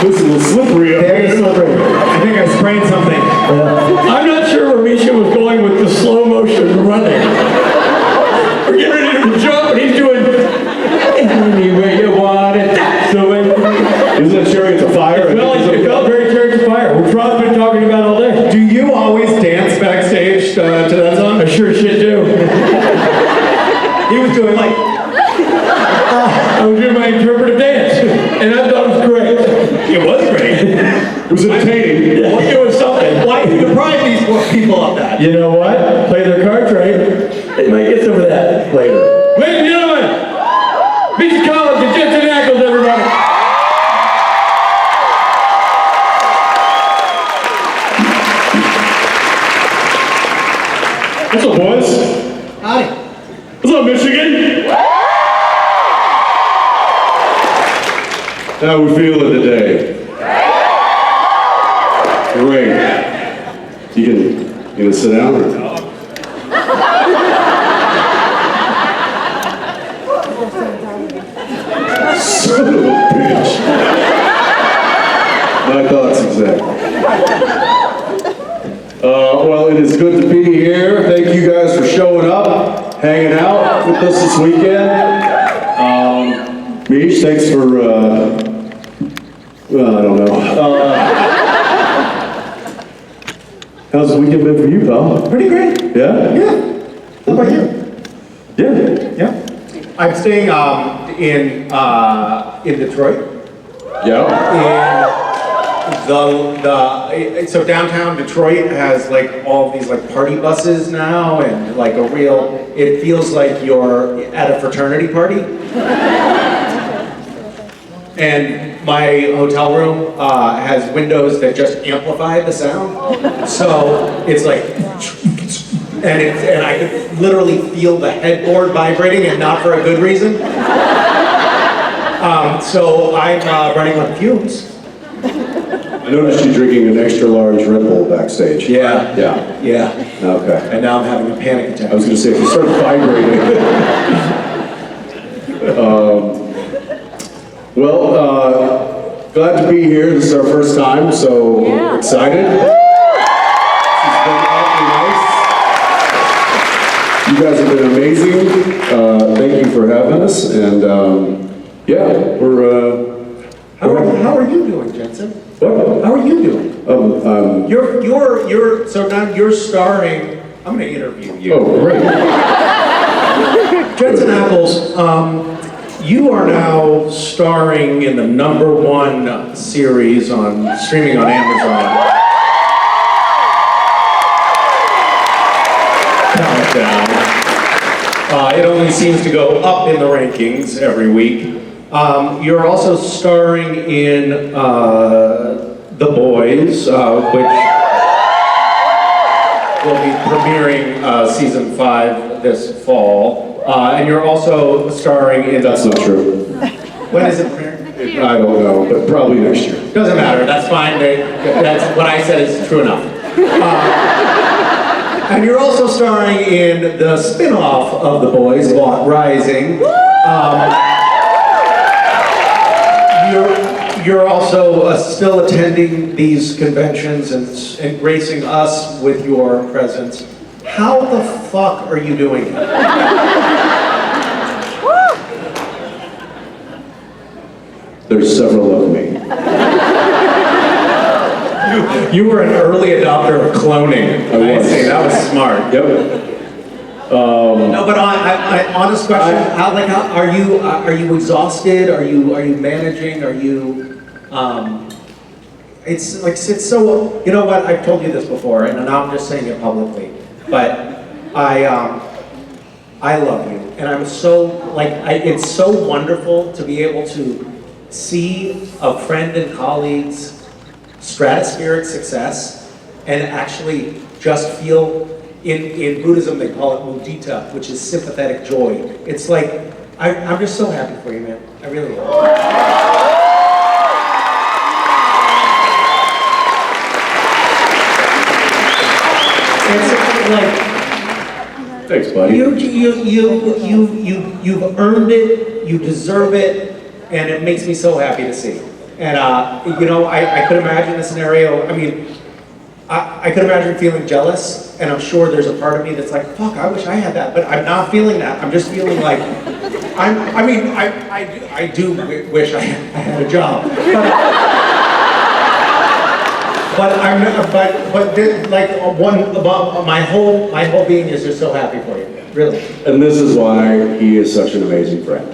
Looks a little slippery up Very here. slippery. I think I sprayed something. I'm not sure where Misha was going with the slow motion running. We're getting ready to jump, and he's doing any way you want it. That's the way. Isn't that Chariots of Fire? It felt very Chariots of Fire, which Rob's been talking about all day. Do you always dance backstage to that song? I sure shit do. He was doing like, I was doing my interpretive dance, and I thought it was great. it was great. It was entertaining. It was something. Why do you deprive these people of that? You know what? Play their cards right. They might get some of that later. Ladies and gentlemen, Misha and Jensen, everybody. What's up, boys? Howdy. What's up, Michigan? How we feeling today? Great. You gonna sit down or no? Son of a bitch. My thoughts exactly. Well, it is good to be here. Thank you guys for showing up, hanging out with us this weekend. Mish, thanks for, well, I don't know. How's the weekend been for you, pal? Pretty great. Yeah? Yeah. How about you? Yeah. Yeah. I'm staying in Detroit. Yeah? So downtown Detroit has like all these like party buses now, and like it feels like you're at a fraternity party. And my hotel room has windows that just amplify the sound. So it's like, and I could literally feel the headboard vibrating, and not for a good reason. So I'm running on fumes. I noticed you drinking an extra large Red Bull backstage. Yeah. Yeah. Yeah. Okay. And now I'm having a panic attack. I was going to say, if you start vibrating. Well, glad to be here. This is our first time, so excited. This has been awfully nice. You guys have been amazing. Thank you for having us. And yeah, we're... How are you doing, Jensen? What? How are you doing? So now you're starring. I'm going to interview you. Oh, great. Jensen Ackles, you are now starring in the #1 series streaming on Amazon. Countdown. It only seems to go up in the rankings every week. You're also starring in The Boys, which will be premiering season 5 this fall. And you're also starring in... That's not true. When is it premiering? I don't know, but probably next year. Doesn't matter, that's fine. That's what I said is true enough. And you're also starring in the spin-off of The Boys, Rising. You're also still attending these conventions and gracing us with your presence. How the fuck are you doing it? There's several of me. You were an early adopter of cloning. I was. say that was smart. Yep. No, but I honest question. How are you exhausted? Are you managing? Are you? It's so. You know what? I've told you this before, and now I'm just saying it publicly. But I love you, and I'm so it's so wonderful to be able to see a friend and colleague's stratospheric success and actually just feel. In Buddhism, they call it mudita, which is sympathetic joy. It's like, I'm just so happy for you, man. I really am. It's like, Thanks, buddy. you've earned it, you deserve it, and it makes me so happy to see. And you know, I could imagine the scenario. I mean, I could imagine feeling jealous, and I'm sure there's a part of me that's like, fuck, I wish I had that, but I'm not feeling that. I'm just feeling like, I do wish I had a job. My whole being is just so happy for you, really. And this is why he is such an amazing friend.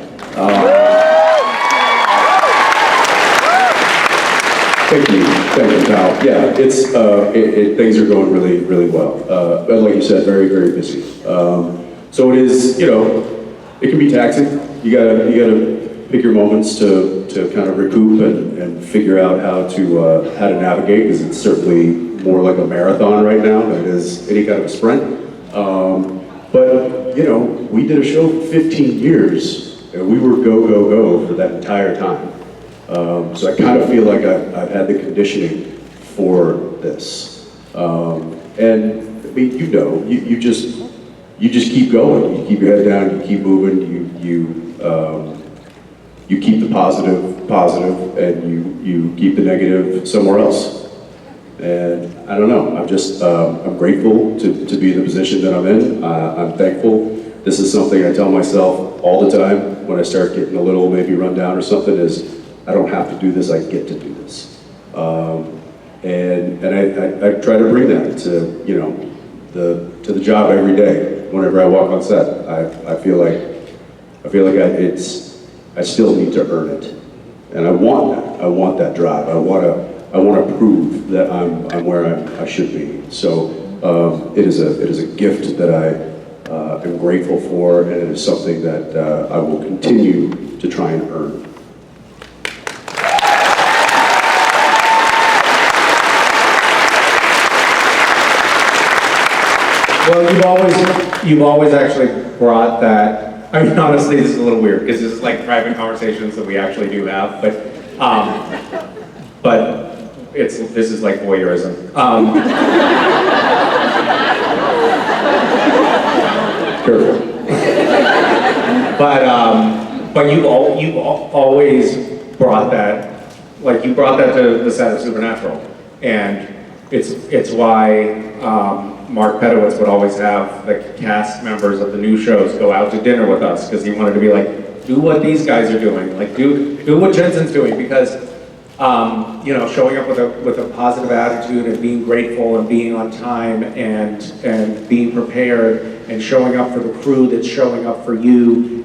Thank you, pal. Yeah, it's things are going really, really well. But like you said, very, very busy. So it is, you know, it can be taxing. You gotta pick your moments to kind of recoup and figure out how to navigate, because it's certainly more like a marathon right now than it is any kind of a sprint. But you know, we did a show for 15 years, and we were go for that entire time. So I kind of feel like I've had the conditioning for this. And I mean, you know, you just keep going. You keep your head down. You keep moving. You keep the positive, and you keep the negative somewhere else. And I don't know. I'm grateful to be in the position that I'm in. I'm thankful. This is something I tell myself all the time when I start getting a little maybe run down or something, is I don't have to do this, I get to do this. And I try to bring that to, you know, to the job every day. Whenever I walk on set, I feel like I still need to earn it. And I want that drive. I want to prove that I'm where I should be. So it is a gift that I am grateful for, and it is something that I will continue to try and earn. Well, you've always actually brought that. I mean, honestly, this is a little weird because this is like private conversations that we actually do have, but this is like voyeurism. But you've always brought that, like you brought that to the set of Supernatural, and it's why Mark Pedowitz would always have the cast members of the new shows go out to dinner with us, because he wanted to be like, do what these guys are doing, like do what Jensen's doing, because you know, showing up with a positive attitude and being grateful and being on time and being prepared and showing up for the crew that's showing up for you,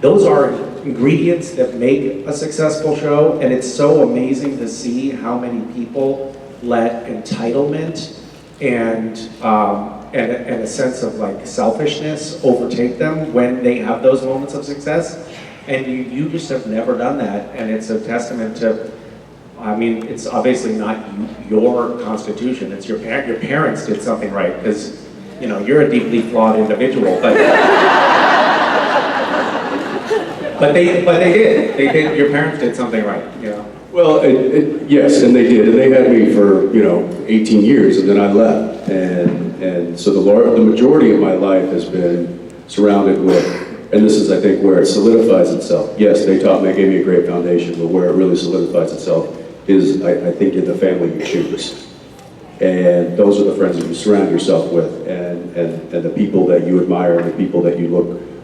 those are ingredients that make a successful show. And it's so amazing to see how many people let entitlement and a sense of like selfishness overtake them when they have those moments of success. And you just have never done that, and it's a testament to, I mean, it's obviously not your constitution, it's your parents did something right, because, you know, you're a deeply flawed individual, but they did, your parents did something right, you know? Well, yes, and they did, and they had me for, you know, 18 years, and then I left, and so the majority of my life has been surrounded with, and this is, I think, where it solidifies itself. Yes, they taught me, gave me a great foundation, but where it really solidifies itself is, I think, in the family you choose. And those are the friends that you surround yourself with, and the people that you admire, and the people that you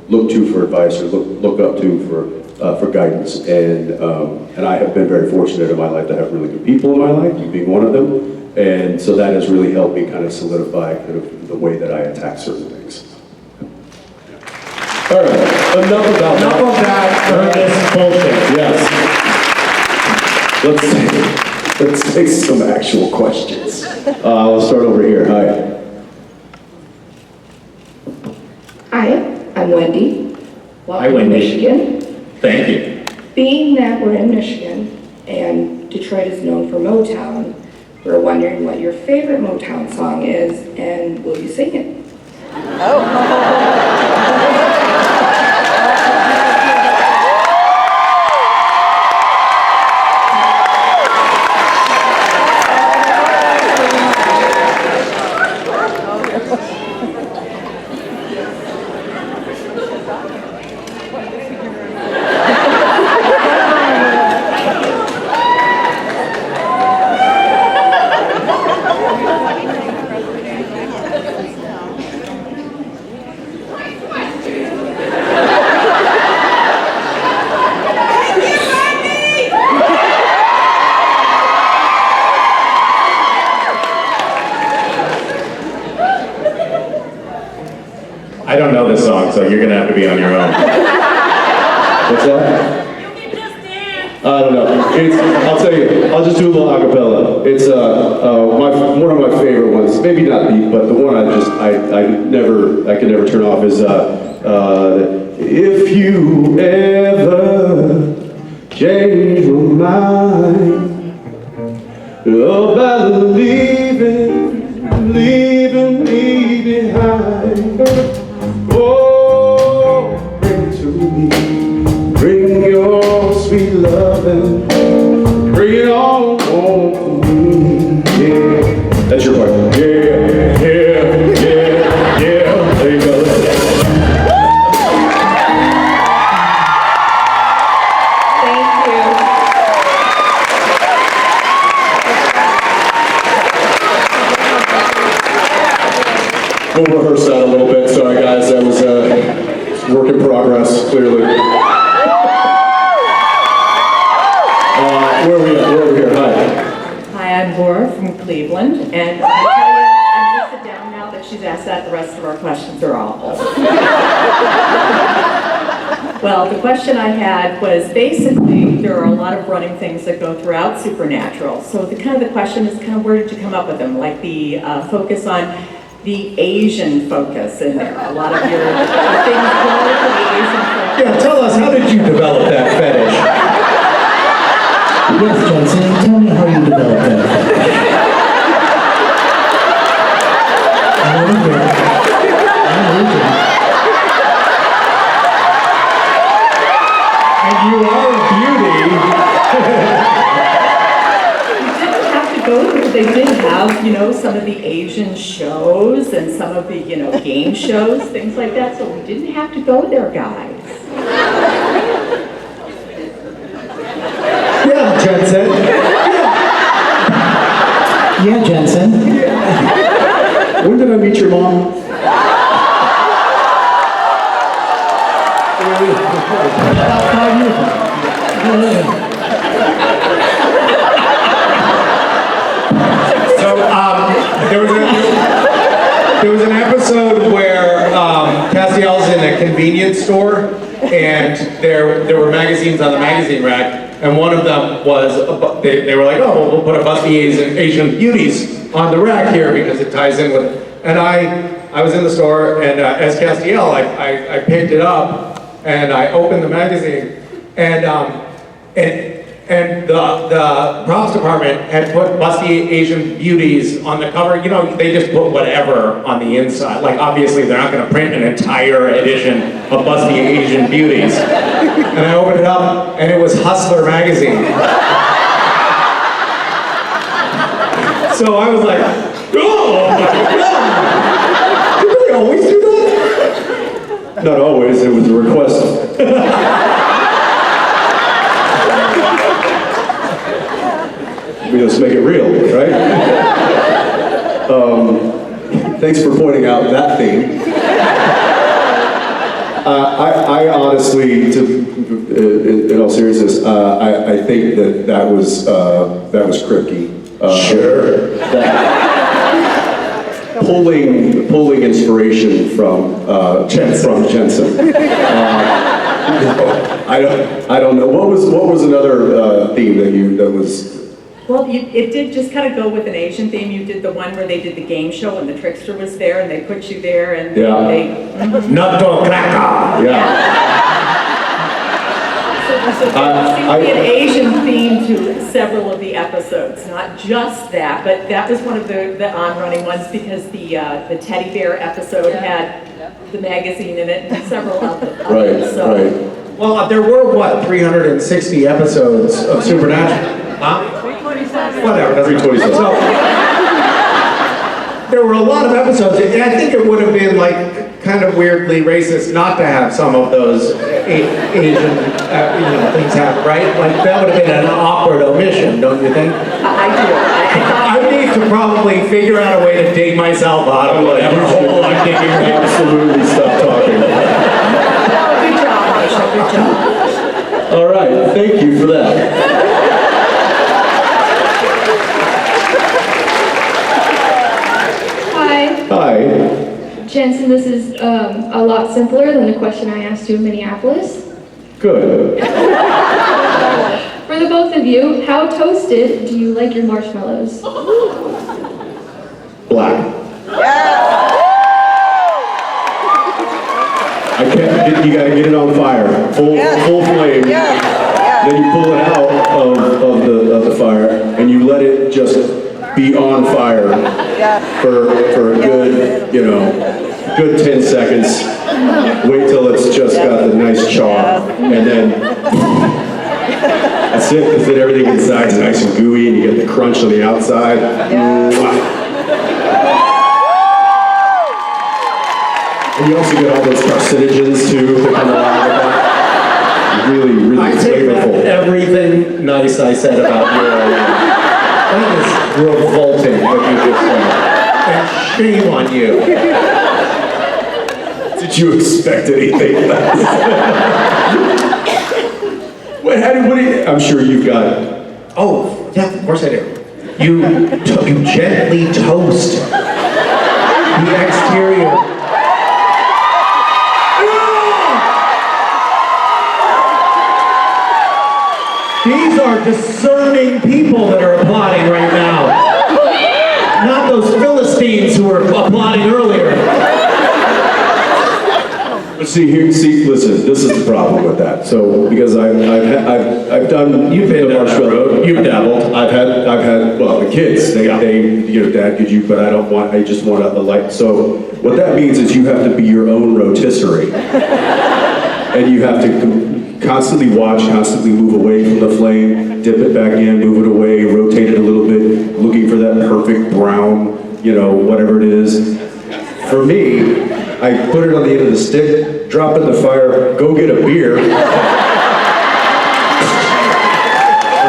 look to for advice, or look up to for guidance. And I have been very fortunate in my life to have really good people in my life, you being one of them. And so that has really helped me kind of solidify kind of the way that I attack certain things. All right, enough of that. For this bullshit. Yes. Let's take some actual questions. Let's start over here. Hi. Hi, I'm Wendy. Hi, Welcome Wendy. to Michigan. Thank you. Being that we're in Michigan and Detroit is known for Motown, we're wondering what your favorite Motown song is, and will you sing it? song, so you're gonna have to be on your own. What's that? I don't know. I'll tell you. I'll just do a little acapella. It's one of my favorite ones. Maybe not the, but the one I can never turn off is if you ever change your mind about leaving me behind. Oh, bring it to me. Bring your sweet loving. Bring it on home to me. Yeah, that's your part. Yeah, yeah, yeah, yeah. There you go. Thank you. We'll rehearse that a little bit. Sorry, guys. That was work in progress, clearly. Where are we at? We're over here. Hi. Hi, I'm Laura from Cleveland, and I tell you, I'm going to sit down now that she's asked that. The rest of our questions are awful. Well, the question I had was basically there are a lot of running things that go throughout Supernatural. So the question is where did you come up with them? Like the focus on the Asian focus in there. A lot of your things go to the Asian focus. Yeah, tell us, how did you develop that fetish? Yes, Jensen, tell me how you developed that. I'm over here. I'm Asian. And you are a beauty. They did have, some of the Asian shows and some of the, game shows, things like that, so we didn't have to go there, guys. Yeah, Jensen. Yeah, Jensen. When did I meet your mom? About 5 years ago. So, there was an episode where Castiel's in a convenience store, and there were magazines on the magazine rack, and one of them was, they were like, oh, we'll put a busty Asian beauties on the rack here because it ties in with it. And I was in the store, and as Castiel, I picked it up, and I opened the magazine, and the props department had put busty Asian beauties on the cover. They just put whatever on the inside. Like, obviously, they're not going to print an entire edition of busty Asian beauties. And I opened it up, and it was Hustler magazine. So I was like, oh my God! Did they always do that? Not always. It was a request. Let's make it real, right? Thanks for pointing out that theme. I honestly, in all seriousness, I think that was Kripke. Sure. Pulling inspiration from Jensen. I don't know. What was another theme that was? Well, it did just kind of go with an Asian theme. You did the one where they did the game show and the trickster was there and they put you there and they Nutto cracker. Yeah. So there seemed to be an Asian theme to several of the episodes, not just that, but that was one of the on-running ones because the teddy bear episode had the magazine in it and several others. Right. Well, there were, 360 episodes of Supernatural? Huh? Whatever, that's 327. So, there were a lot of episodes, and I think it would have been kind of weirdly racist not to have some of those Asian, things happen, right? That would have been an awkward omission, don't you think? I do. I need to probably figure out a way to dig myself out of whatever hole I'm digging. Absolutely stop talking. Good job, Misha, good job. All right, thank you for that. Hi, Hi. Jensen, this is a lot simpler than the question I asked you in Minneapolis. Good. For the both of you, how toasted do you like your marshmallows? Black. I can't, you gotta get it on fire, full flame. Then you pull it out of the fire and you let it just be on fire for a good, good 10 seconds. Wait till it's just got the nice char, and then that's it, because then everything inside is nice and gooey and you get the crunch on the outside. And you also get all those carcinogens too that come along with that. Really, really I take back flavorful. everything nice I said about your That is revolting what you just said. And shame on you. Did you expect anything less? I'm sure you've got. Oh, yeah, of course I do. You gently toast the exterior. These are discerning people that are applauding right now. Not those Philistines who were applauding earlier. Listen, this is the problem with that. So, because I've done, You've been down that road. You've dabbled. I've had, well, the kids, they, Dad, could you, but I just want a light. So, what that means is you have to be your own rotisserie. And you have to constantly watch, constantly move away from the flame, dip it back in, move it away, rotate it a little bit, looking for that perfect brown, whatever it is. For me, I put it on the end of the stick, drop it in the fire, go get a beer. And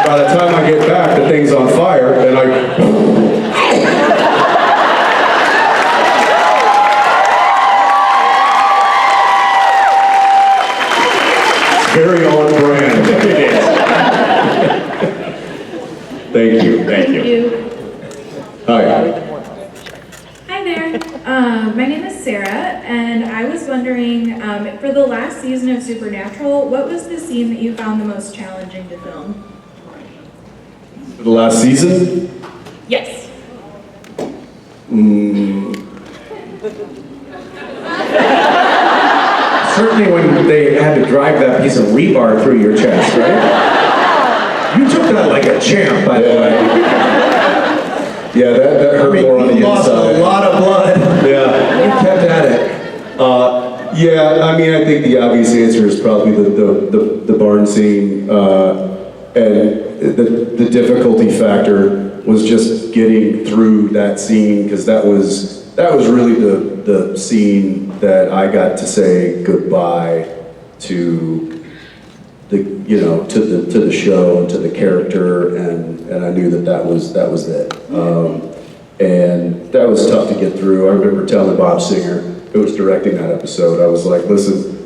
by the time I get back, the thing's on fire, and very on brand. Thank you. Thank you. Hi. Hi there. My name is Sarah, and I was wondering, for the last season of Supernatural, what was the scene that you found the most challenging to film? The last season? Yes. Certainly when they had to drive that piece of rebar through your chest, right? You took that like a champ, by the way. Yeah, that hurt more on the you lost inside. a lot of blood. Yeah. You kept at it. Yeah, I mean, I think the obvious answer is probably the barn scene, and the difficulty factor was just getting through that scene, because that was really the scene that I got to say goodbye to the to the show and to the character, and I knew that was it. And that was tough to get through. I remember telling Bob Singer, who was directing that episode, I was like, listen,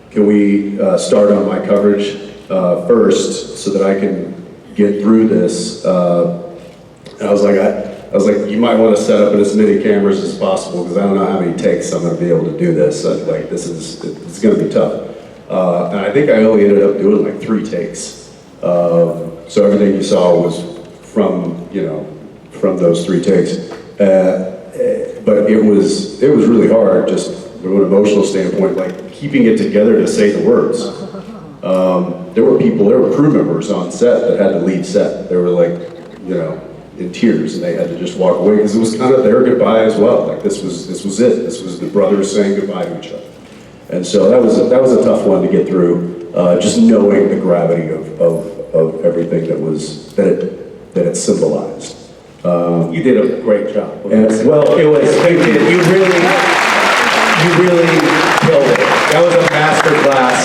can we start on my coverage first so that I can get through this? And I was like, you might want to set up as many cameras as possible, because I don't know how many takes I'm going to be able to do this. It's going to be tough. And I think I only ended up doing like 3 takes. So everything you saw was from those 3 takes. But it was really hard, just from an emotional standpoint, like keeping it together to say the words. There were crew members on set that had to leave set. They were like, in tears, and they had to just walk away, because it was kind of their goodbye as well. Like this was it. This was the brothers saying goodbye to each other. And so that was a tough one to get through, just knowing the gravity of everything that it symbolized. You did a great job. And well, You really killed it. That was a master class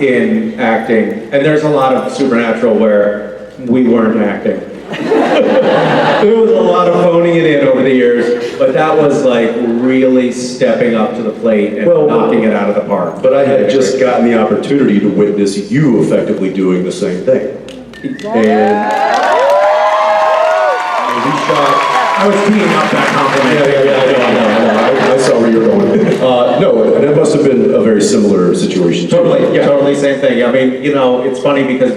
in acting. And there's a lot of Supernatural where we weren't acting. There was a lot of phoning it in over the years, but that was like really stepping up to the plate and knocking it out of the park. But I had just gotten the opportunity to witness you effectively doing the same thing. And we shot. I was teeing up that compliment. Yeah, I know. I saw where you're going. No, that must have been a very similar situation. Totally, totally same thing. I mean, you know, it's funny because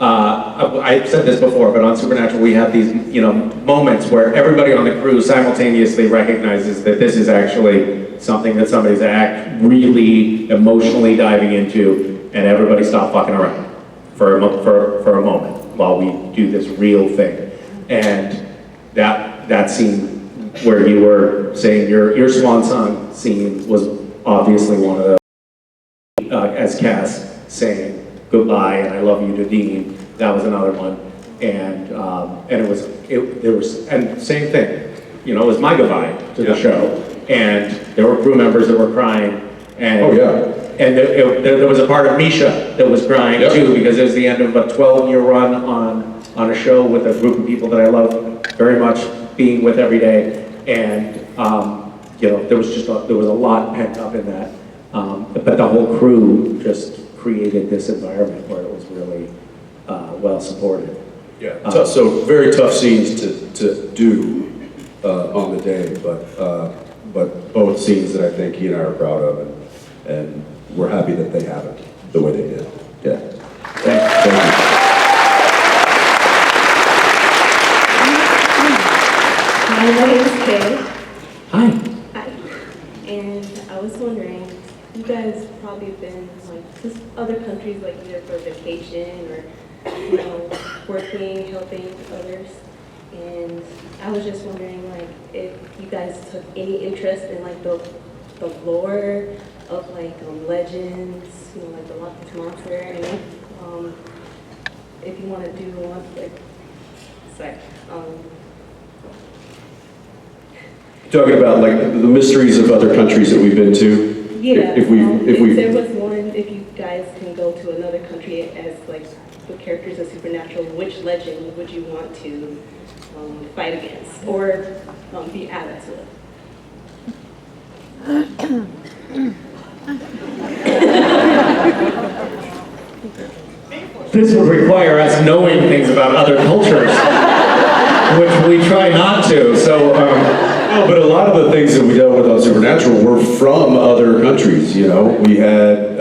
I've said this before, but on Supernatural we have these, you know, moments where everybody on the crew simultaneously recognizes that this is actually something that somebody's really emotionally diving into, and everybody stop fucking around for a moment while we do this real thing. And that scene where you were saying your swan song scene was obviously one of those, as Cass saying goodbye and I love you to Dean. That was another one, and there was same thing, you know, it was my goodbye to the show, and there were crew members that were crying, and and there was a part of Misha that was crying too, because it was the end of a 12-year run on a show with a group of people that I love very much being with every day, and you know, there was a lot pent up in that, but the whole crew just created this environment where it was really well supported. Yeah, so very tough scenes to do on the day, but both scenes that I think he and I are proud of, and we're happy that they happened the way they did. Yeah. Thank you. Hi, my name is Kay. Hi. Hi. And I was wondering, you guys probably have been like to other countries, like either for vacation or, you know, working, helping others. And I was just wondering, like, if you guys took any interest in like the lore of like legends, you know, like the Loch Ness Monster, and if you want to do one, like, sorry. Talking about like the mysteries of other countries that we've been to. Yeah. If there was one, if you guys can go to another country as like the characters of Supernatural, which legend would you want to fight against or be added to it? This would require us knowing things about other cultures, which we try not to, so... No, but a lot of the things that we dealt with on Supernatural were from other countries, you know. We had,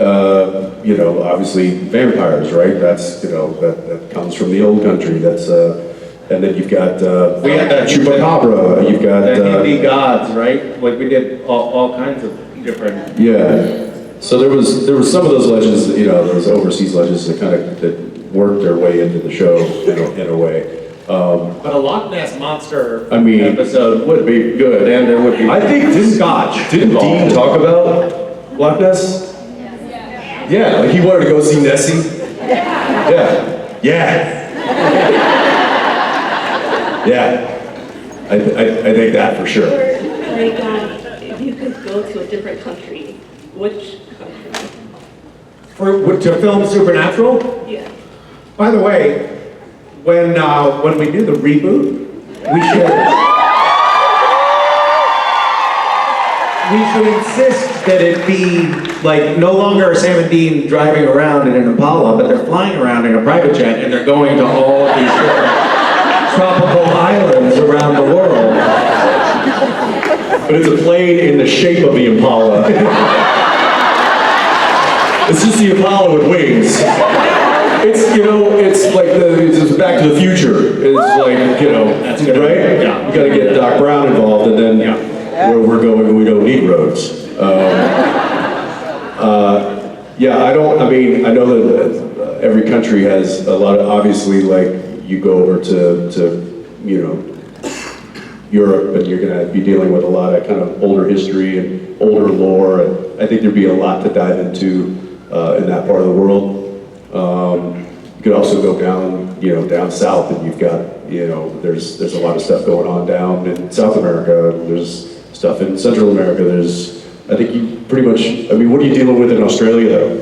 you know, obviously vampires, right? That's, you know, that comes from the old country. That's, and then you've got we had that Chupacabra, you've got... the gods, right? Like we did all kinds of different... Yeah. So there was some of those legends, you know, those overseas legends that kind of that worked their way into the show in a way. But a Loch Ness Monster episode would be good, and there would be... I think, didn't Dean talk about Loch Ness? Yeah, like he wanted to go see Nessie? Yeah. I think that for sure. Like, if you could go to a different country, which country? To film Supernatural? Yeah. By the way, when we do the reboot, we should insist that it be like no longer Sam and Dean driving around in an Impala, but they're flying around in a private jet and they're going to all of these different tropical islands around the world. But it's a plane in the shape of the Impala. It's just the Impala with wings. It's, you know, it's like it's Back to the Future. It's like, you know, right? Yeah. You gotta get Doc Brown involved, and then where we're going, we don't need roads. I know that every country has a lot of, obviously, like, you go over to you know, Europe, and you're gonna be dealing with a lot of kind of older history and older lore, and I think there'd be a lot to dive into in that part of the world. You could also go down south, and you've got, you know, there's a lot of stuff going on down in South America. There's stuff in Central America. I think you pretty much, I mean, what are you dealing with in Australia though?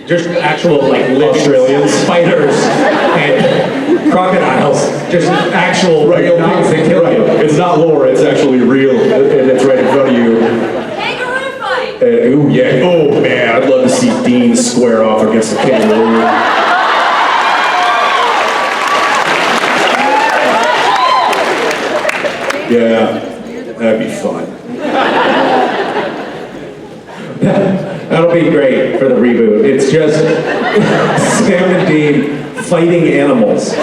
Just actual like Australian spiders and crocodiles. Just actual real things that kill you. It's not lore, it's actually real, and it's right in front of you. Kangaroo fight! Ooh, yeah. Oh man, I'd love to see Dean square off against the kangaroo. Yeah, that'd be fun. That'll be great for the reboot. It's just Sam and Dean fighting animals.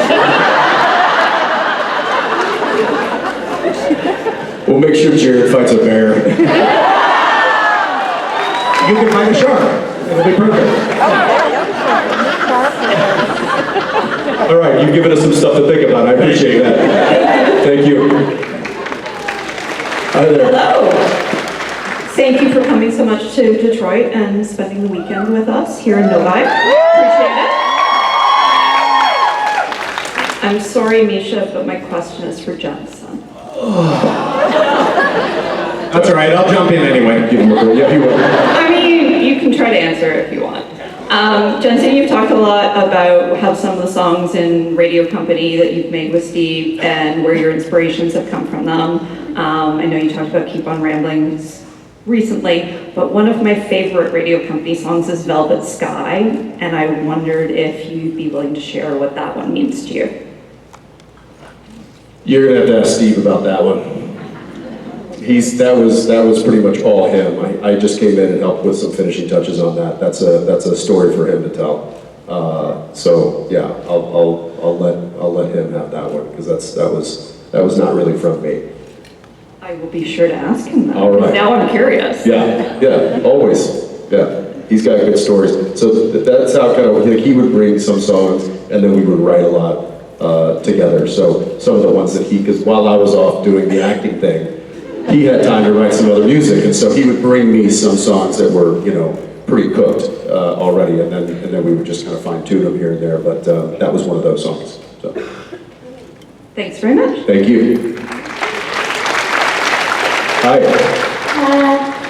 We'll make sure Jared fights a bear. You can fight a shark. It'll be perfect. All right, you've given us some stuff to think about. I appreciate that. Thank you. Hi there. Hello. Thank you for coming so much to Detroit and spending the weekend with us here in Novi. Appreciate it. I'm sorry, Misha, but my question is for Jensen. That's all right. I'll jump in anyway. Give him a break. Yeah, he will. I mean, you can try to answer it if you want. Jensen, you've talked a lot about how some of the songs in Radio Company that you've made with Steve and where your inspirations have come from them. I know you talked about Keep On Rambling recently, but one of my favorite Radio Company songs is Velvet Sky, and I wondered if you'd be willing to share what that one means to you. You're gonna have to ask Steve about that one. That was pretty much all him. I just came in and helped with some finishing touches on that. That's a story for him to tell. So yeah, I'll let him have that one because that was not really from me. I will be sure to ask him that. All right. Now I'm curious. Yeah, always. Yeah, he's got good stories. So that's how kind of he would bring some songs, and then we would write a lot together. So some of the ones that because while I was off doing the acting thing, he had time to write some other music, and so he would bring me some songs that were pretty cooked already, and then we would just kind of fine tune them here and there. But that was one of those songs. So. Thanks very much. Thank you. Hi.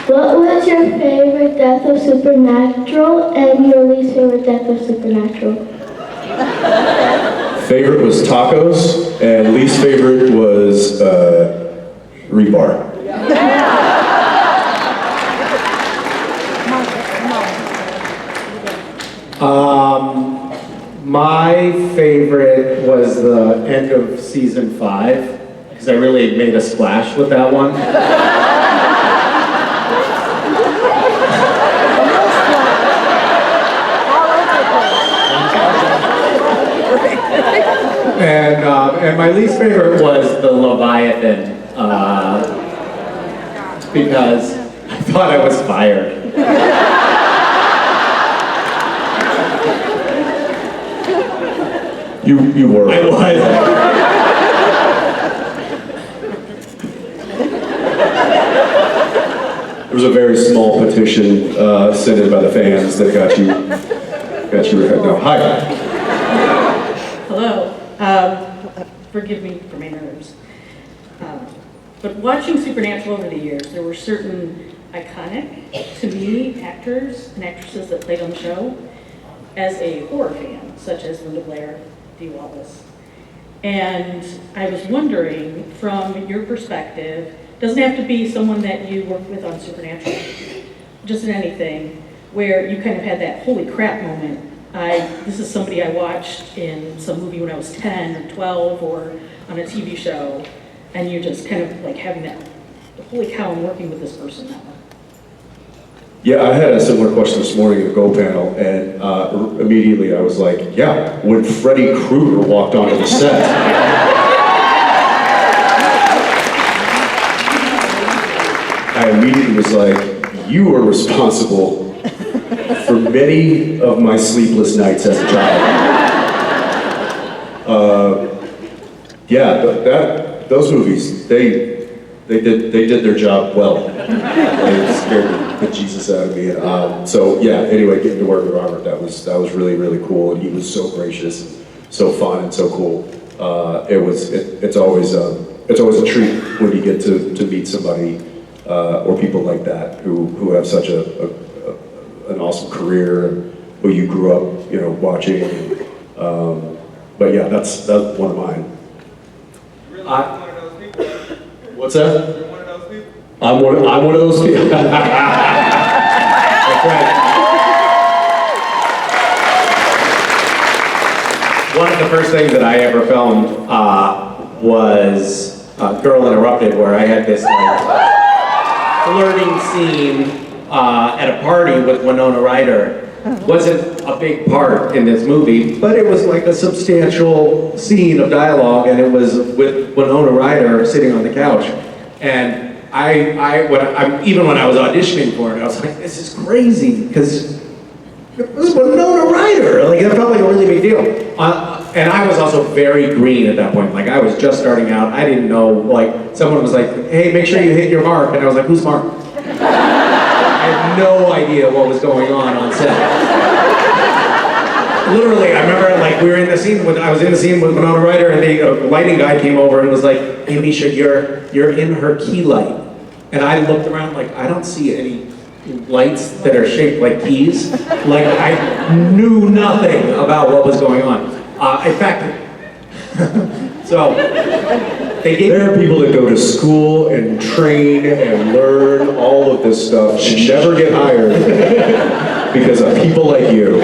What was your favorite death of Supernatural and your least favorite death of Supernatural? Favorite was tacos, and least favorite was rebar. My favorite was the end of season 5 because I really made a splash with that one. And my least favorite was the Leviathan because I thought I was fired. You were. I was. There was a very small petition sent in by the fans that got you. No, hi. Hello. Forgive me for my nerves. But watching Supernatural over the years, there were certain iconic, to me, actors and actresses that played on the show as a horror fan, such as Linda Blair, Dee Wallace. And I was wondering, from your perspective, doesn't have to be someone that you worked with on Supernatural, just in anything, where you kind of had that holy crap moment. This is somebody I watched in some movie when I was 10 or 12 or on a TV show, and you're just kind of like having that, holy cow, I'm working with this person now. Yeah, I had a similar question this morning at the Go panel, and immediately I was like, yeah, when Freddy Krueger walked onto the set. I immediately was like, you are responsible for many of my sleepless nights as a child. Those movies, they did their job well. They scared the Jesus out of me. So yeah, anyway, getting to work with Robert, that was really, really cool, and he was so gracious, and so fun, and so cool. It's always a treat when you get to meet somebody or people like that who have such an awesome career, and who you grew up, watching. But yeah, that's one of mine. What's that? You're one of those people? I'm one of those people. That's right. One of the first things that I ever filmed was Girl Interrupted, where I had this flirting scene at a party with Winona Ryder. Wasn't a big part in this movie, but it was like a substantial scene of dialogue, and it was with Winona Ryder sitting on the couch. And even when I was auditioning for it, I was like, this is crazy, because it was Winona Ryder. Like, it felt like a really big deal. And I was also very green at that point. Like, I was just starting out. I didn't know, like, someone was like, hey, make sure you hit your mark. And I was like, who's Mark? I had no idea what was going on set. Literally, I remember, like, we were in the scene I was in the scene with Winona Ryder, and the lighting guy came over and was like, hey, Misha, you're in her key light. And I looked around like, I don't see any lights that are shaped like keys. Like, I knew nothing about what was going on. In fact, so there are people that go to school and train and learn all of this stuff and never get hired because of people like you.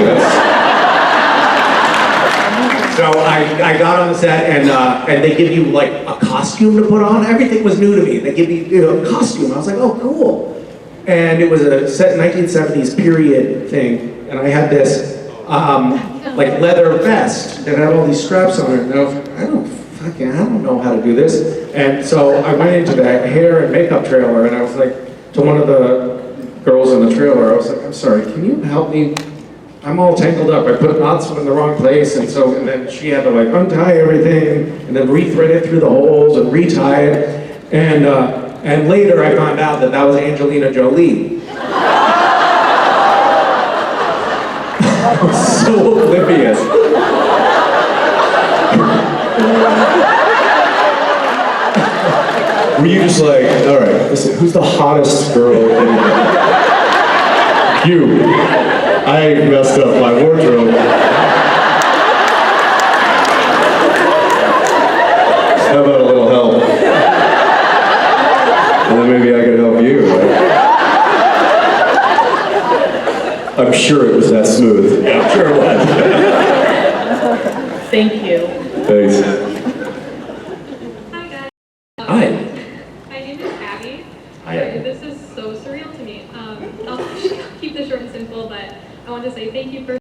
So I got on the set, and they give you like a costume to put on. Everything was new to me. They give you a costume. I was like, oh, cool. And it was a set 1970s period thing, and I had this like leather vest that had all these straps on it. And I was like, I don't know how to do this. And so I went into the hair and makeup trailer, and I was like, to one of the girls in the trailer, I was like, I'm sorry, can you help me? I'm all tangled up. I put knots in the wrong place, and then she had to like untie everything, and then rethread it through the holes and retie it. And later I found out that was Angelina Jolie. I was so oblivious. Were you just like, all right, listen, who's the hottest girl in you? I messed up my wardrobe. How about a little help? And then maybe I could help you, right? I'm sure it was that smooth. Yeah, I'm sure it was. Thank you. Thanks. Hi guys. Hi. My name is Abby. Hi, Abby. This is so surreal to me. I'll keep this short and simple, but I want to say thank you for